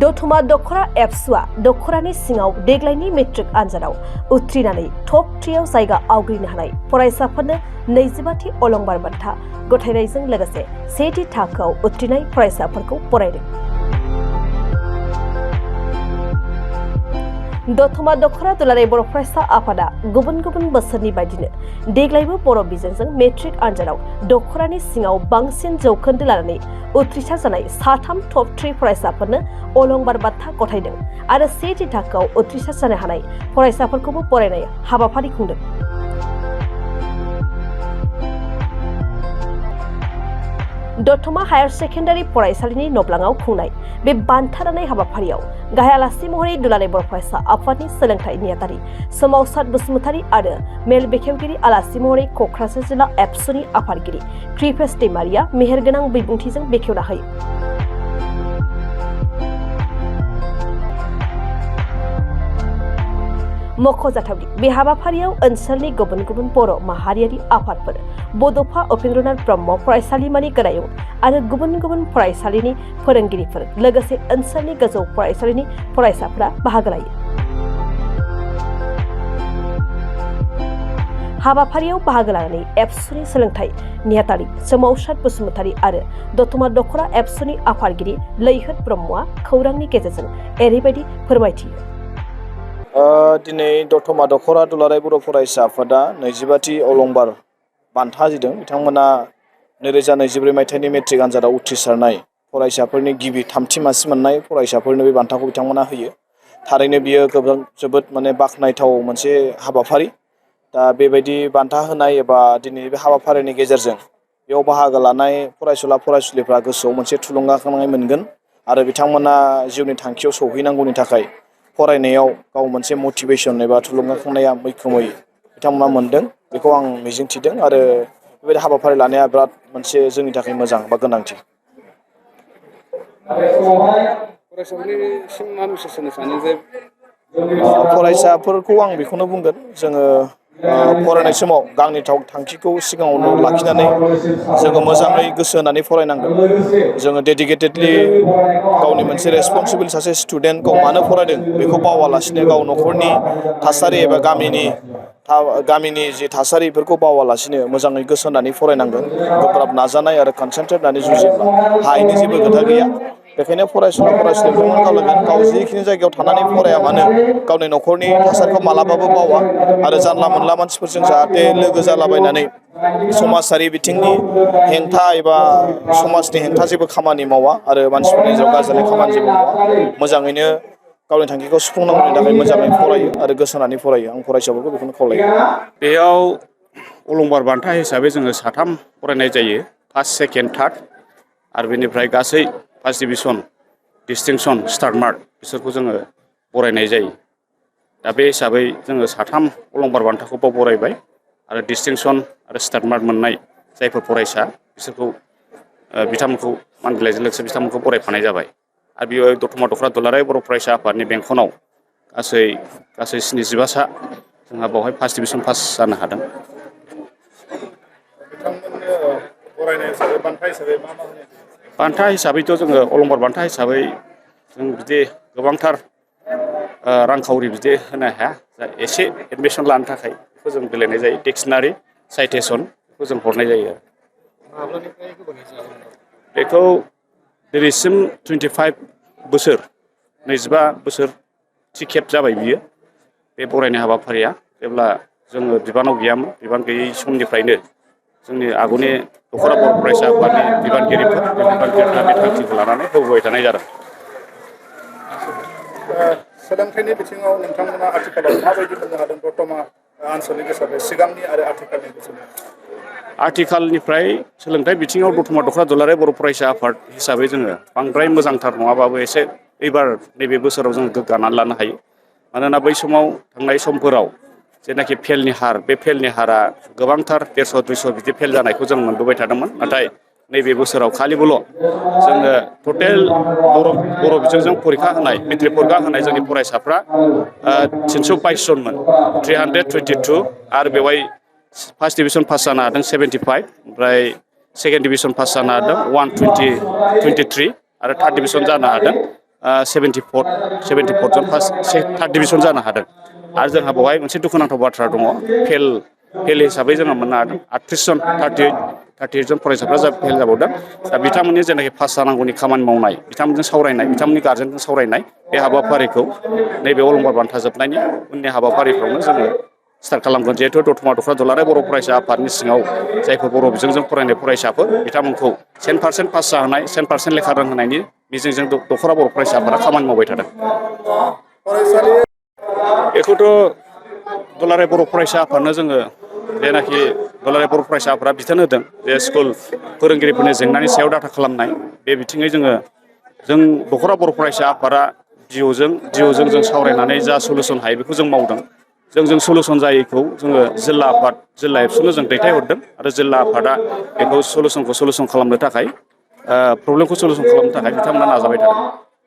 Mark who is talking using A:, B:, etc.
A: दतमा दखरा एबसुआ दखरानि सिङाव देग्लायनि मेट्रिक आनजादाव उथ्रिनानै टप 3आव जायगा आवग्रिनो हानाय फरायसाफोरनो 25थि अलंबार बान्था गथायनायजों लोगोसे 1थि थाखोआव उथ्रिनाय फरायसाफोरखौ बरायदों। दतमा दखरा दुलाराय बर' फरायसा आफादा गुबुन गुबुन बोसोरनि बायदिनो देग्लायबो बर' बिजोंजों मेट्रिक आनजादाव दखरानि सिङाव बांसिन जौखोन्दो लानानै उथ्रिसार जानाय साथाम टप 3 फरायसाफोरनो अलंबार बान्था गथायदों आरो 1थि थाखोआव उथ्रिसार जानो हानाय फरायसाफोरखौबो बरायनाय हाबाफारि खुंदों। दतमा हायर सेकेन्डारि फरायसालिनि नब्लाङाव खुंनाय बे बान्था राननाय हाबाफारियाव गाहाय आलासि महरै दुलाराय बर' फरायसा आफादनि सोलोंथाइ नेहाथारि सोमावसार बसुमतारी आरो मेल बेखेवगिरि आलासि महरै क'क्राझार जिल्ला एबसुनि आफादगिरि कृपेश दैमारिया मेहेरगोनां बिबुंथिजों बेखेवना होयो। मख'जाथावदि बे हाबाफारियाव ओनसोलनि गुबुन गुबुन बर' माहारियारि आफादफोर बड'फा उपेन्द्रनाथ ब्रह्म फरायसालिमानि गोरायुं आरो गुबुन गुबुन फरायसालिनि फोरोंगिरिफोर लोगोसे ओनसोलनि गोजौ फरायसालिनि फरायसाफोरा बाहागो लायो। हाबाफारियाव बाहागो लानानै एबसुनि सोलोंथाइ नेहाथारि सोमावसार बसुमतारी आरो दतमा दखरा एबसुनि आफादगिरि लैहोर ब्रह्मआ खौरांनि गेजेरजों एरैबायदि फोरमायथियो।
B: दिनै दतमा दखरा दुलाराय बर' फरायसा आफादा 25थि अलंबार बान्था होदों। बिथांमोना 2024 मायथाइनि मेट्रिक आनजादाव उथ्रिसारनाय फरायसाफोरनि गिबि थामथि मासि मोननाय फरायसाफोरनो बे बान्थाखौ बिथांमोना होयो। थारैनो बियो जोबोद बाख्नायथाव मोनसे हाबाफारि। दा बेबायदि बान्था होनाय एबा दिनै बे हाबाफारिनि गेजेरजों बेयाव बाहागो लानाय फरायसुला फरायसुलिफ्रा गोसोआव मोनसे थुलुंगाखांनाय मोनगोन आरो बिथांमोना जिउनि थांखियाव सौहैनांगौनि थाखाय फरायनायाव गाव मोनसे मटिभेसन एबा थुलुंगाखांनाया मैखोमै बिथांमोना मोनदों। बेखौ आं मिजिंथिदों आरो बेबायदि हाबाफारि लानाया बिराद मोनसे जोंनि थाखाय मोजां बा गोनांथि। फरायसाफोरखौ आं बेखौनो बुंगोन, जोङो फरायनाय समाव गावनि थांखिखौ सिगाङावनो लाखिनानै जोङो मोजाङै गोसो होनानै फरायनांगोन। जोङो डेडिकेटेडलि गावनि मोनसे रेसपन्सिबोल सासे स्टुडेन्ट गाव मानो फरायदों बेखौ बावालासिनो गाव न'खरनि थासारि एबा गामिनि जि थासारि बेफोरखौ बावालासिनो मोजाङै गोसो होनानै फरायनांगोन। गोब्राब नाजानाय आरो कनसेन्ट्रेट होनानै जुजियोब्ला हायैनि जेबो खोथा गैया। बेखायनो फरायसुला फरायसुलि बिथांमोना खावलायगोन, गाव जिखिनि जायगायाव थानानै फराया मानो गावनि न'खरनि थासारिखौ मालाबाबो बावा आरो जानला मोनला मानसिफोरजों जाहाथे लोगो जालाबायनानै समाजारि बिथिंनि हेंथा एबा समाजनि हेंथा जेबो खामानि मावा आरो मानसिफोरनि गेजेराव गाज्रि खामानि जेबो मावा। मोजाङैनो गावनि थांखिखौ सुफुंनांगौनि थाखाय मोजाङै फरायो आरो गोसो होनानै फरायो। आं फरायसाफोरखौ बेखौनो खावलायो।
C: बेयाव अलंबार बान्था हिसाबै जोङो साथाम फरायनाय जायो, फार्स्ट सेकेन्ड थार्ड आरो बेनिफ्राय गासै first division distinction star mark बिसोरखौ जोङो बरायनाय जायो। दा बे हिसाबै जोङो साथाम अलंबार बान्थाखौ बरायबाय आरो डिस्टिंसन आरो स्टार मार्क मोननाय जायफोर फरायसा बिसोरखौ बिथांमोनखौ मान बिलाइजों लोगोसे बिथांमोनखौ बरायफानाय जाबाय। आरो बेयो दतमा दखरा दुलाराय बर' फरायसा आफादनि बेंखनाव गासै 75सा जोंहा बेवहाय फार्स्ट डिभिजन पास जानो हादों। बान्था हिसाबैथ' जोङो अलंबार बान्था हिसाबै जों बिदि गोबांथार रांखावरि बिदि होनो हाया। एसे एडमिसन लानो थाखाय बेखौ जों गेलेनाय जायो। डिक्सनारि साइटेसन बेखौ जों हरनाय जायो आरो। बेखौ दिनैसिम 25 बोसोर 25 बोसोरथि खेब जाबाय बियो बे बरायनाय हाबाफारिया। जेब्ला जोङो बिबानाव गैयामोन, बिबान गैयै समनिफ्रायनो जोंनि आगुनि दखरा बर' फरायसा आफादनि बिबानगिरिफ्रा बे थांखिखौ लानानै होबोबाय थानाय जादों।
D: सोलोंथाइनि बिथिङाव नोंथांमोना आथिखालाव माबायदि मोननो हादों दतमा ओनसोलनि गोसारनाय सिगांनि आरो आथिखालनि गोसारनाय?
C: आथिखालनिफ्राय सोलोंथाइ बिथिङाव दतमा दखरा दुलाराय बर' फरायसा आफाद हिसाबै जोङो बांद्राय मोजांथार नङाबाबो एसे एबार नैबे बोसोराव जोङो गोग्गानानै लानो हायो। मानोना बै समाव थांनाय समफोराव जेनाखि फेलनि हार, बे फेलनि हारा गोबांथार 150-200 बिदि फेल जानायखौ जों मोनबोबाय थादोंमोन। नाथाय नैबे बोसोराव खालिबोल' जोङो टटेल बर' बिजोंजों फरिखा होनाय मेट्रिक फरिखा होनाय जोंनि फरायसाफ्रा 322 जनमोन, 322 आरो बेवहाय फार्स्ट डिभिजन पास जानो हादों 75, ओमफ्राय सेकेन्ड डिभिजन पास जानो हादों 123 आरो थार्ड डिभिजन जानो हादों 74 जन फार्स्ट थार्ड डिभिजन जानो हादों आरो जोंहा बेवहाय मोनसे दुखुनांथाव बाथ्रा दङ फेल हिसाबै जोङो मोननो हादों 38 जन 38 जन फरायसाफ्रा फेल जाबावदों दा बिथांमोननि जेनाखि पास जानांगौनि खामानि मावनाय बिथांमोनजों सावरायनाय बिथांमोननि गार्जेनजों सावरायनाय बे हाबाफारिखौ नैबे अलंबार बान्था जोबनायनि उननि हाबाफारिफ्रावनो जोङो स्टार्ट खालामगोन जिहेतु दतमा दख'रा दुलाराय बर' फरायसा आफादनि सिङाव जायफोर बर' बिजोंजों फरायनाय फरायसाफोर बिथांमोनखौ 100% पास जाहोनाय 100% लेखा रोंहोनायनि मिजिंजों दख'रा बर' फरायसा आफादा खामानि मावबाय थादों
D: फरायसालि
C: बेखौथ' दुलाराय बर' फरायसा आफादनो जोङो जेनाखि दुलाराय बर' फरायसा आफादा बिथोन होदों जे स्कुल फोरोंगिरिफोरनि जेंनानि सायाव डाटा खालामनाय बे बिथिङै जोङो जों दख'रा बर' फरायसा आफादा डिअ'जों जों सावरायनानै जा सलुसन हायो बेखौ जों मावदों जों सलुसन जायैखौ जोङो जिल्ला एबसुनो जों दैथायहरदों आरो जिल्ला आफादा बेखौ सलुसन खालामनो थाखाय प्रब्लेमखौ सलुसन खालामनो थाखाय बिथांमोना नाजाबाय थादों